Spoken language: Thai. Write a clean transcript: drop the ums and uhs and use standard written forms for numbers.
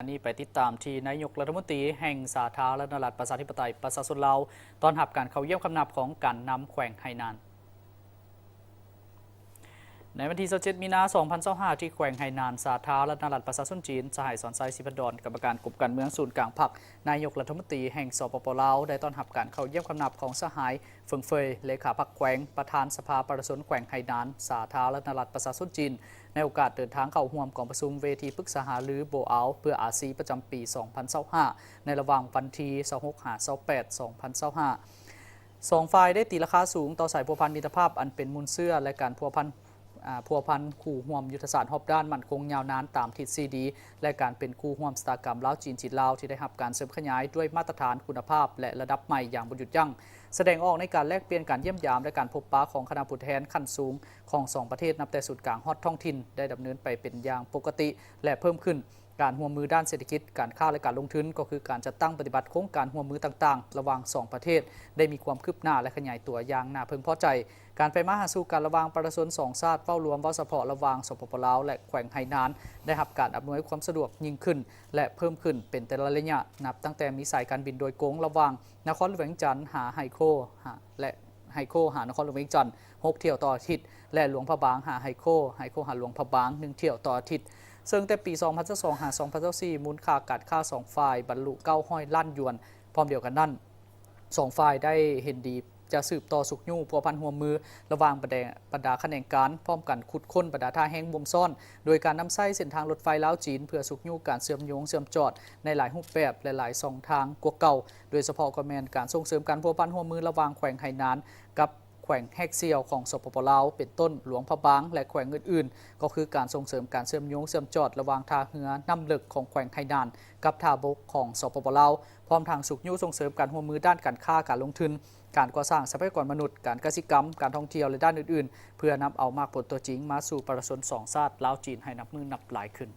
นี้ไปติดตามที่นายกรัฐมนตรีแห่งสาธารณรัฐประชาธิปไตยประชาชนลาวตอนรับการเข้าเยี่ยมคำนับของการนำแขวงไหหนานในวันที่27 มีนาคม 2025 ที่แขวงไหหนานสาธารณรัฐประชาชนจีนสหายสอนไซสิพันดอนกรรมการกลุ่มการเมืองศูนย์กลางพรรคนายกรัฐมนตรีแห่งสปป.ลาวได้ต้อนรับการเข้าเยี่ยมคำนับของสหายเฟิงเฟยเลขาพรรคแขวงประธานสภาประชาชนแขวงไหหนานสาธารณรัฐประชาชนจีนในโอกาสเดินทางเข้าร่วมกองประชุมเวทีปรึกษาหารือโบเอาเพื่ออาซีประจำปี 2025 ในระหว่างวันที่26-28 2025 2 ฝ่ายได้ตีราคาสูงต่อสายพัวพันมิตรภาพอันเป็นมูลเสื้อและการพัวพันคู่ห่วมยุทธศาสตร์รอบด้านมั่นคงยาวนานตามทิศซีดีและการเป็นคู่ห่วมสตากรรมลาวจีนจีนลาวที่ได้รับการเสริมขยายด้วยมาตรฐานคุณภาพและระดับใหม่อย่างบ่หยุดยั้งแสดงออกในการแลกเปลี่ยนการเยี่ยมยามและการพบปะของคณะผู้แทนขั้นสูงของ2ประเทศนับแต่ศูนย์กลางฮอตท้องถิ่นได้ดำเนินไปเป็นอย่างปกติและเพิ่มขึ้นการร่วมมือด้านเศรษฐกิจการค้าและการลงทุนก็คือการจัดตั้งปฏิบัติโครงการร่วมมือต่างๆระหว่าง2ประเทศได้มีความคืบหน้าและขยายตัวอย่างน่าพึงพอใจการไปมาหาสู่การระหว่างประชาชน2ชาติเฝ้ารวมเว้าเฉพาะระหว่างสปป.ลาวและแขวงไหหนานได้รับการอำนวยความสะดวกยิ่งขึ้นและเพิ่มขึ้นเป็นแต่ละระยะนับตั้งแต่มีสายการบินโดยตรงระหว่างนครหลวงเวียงจันทร์หาไฮโคและไฮโคหานครหลวงเวียงจันทร์6 เที่ยวต่ออาทิตย์และหลวงพระบางหาไฮโคหาหลวงพระบาง1 เที่ยวต่ออาทิตย์ซึ่งแต่ปี 2022 หา 2024 มูลค่าการค้า2 ฝ่ายบรรลุ900 ล้านหยวนพร้อมเดียวกันนั้น2 ฝ่ายได้เห็นดีจะสืบต่อสุกยู่พัวพันหัวมือระหว่างบรรดาแขนงการพร้อมกันขุดค้นบรรดาท่าแห้งบ่มซ่อนโดยการนำไส้เส้นทางรถไฟลาวจีนเพื่อสุกยู่การเชื่อมโยงเชื่อมจอดในหลายรูปแบบและหลายช่องทางกว่าเก่าโดยเฉพาะก็แม่นการส่งเสริมการพัวพันหัวมือระหว่างแขวงไหหนานกับแขวงแฮกเซียวของสปป.ลาวเป็นต้นหลวงพระบางและแขวงอื่นๆก็คือการส่งเสริมการเชื่อมโยงเชื่อมจอดระหว่างท่าเรือน้ำลึกของแขวงไหหนานกับท่าบกของสปป.ลาวพร้อมทางสุกยู่ส่งเสริมการร่วมมือด้านการค้าการลงทุนการก่อสร้างทรัพยากรมนุษย์การเกษตรกรรมการท่องเที่ยวและด้านอื่นๆเพื่อนำเอามากผลตัวจริงมาสู่ประชาชน2 ชาติลาวจีนให้นับมือนับหลายขึ้น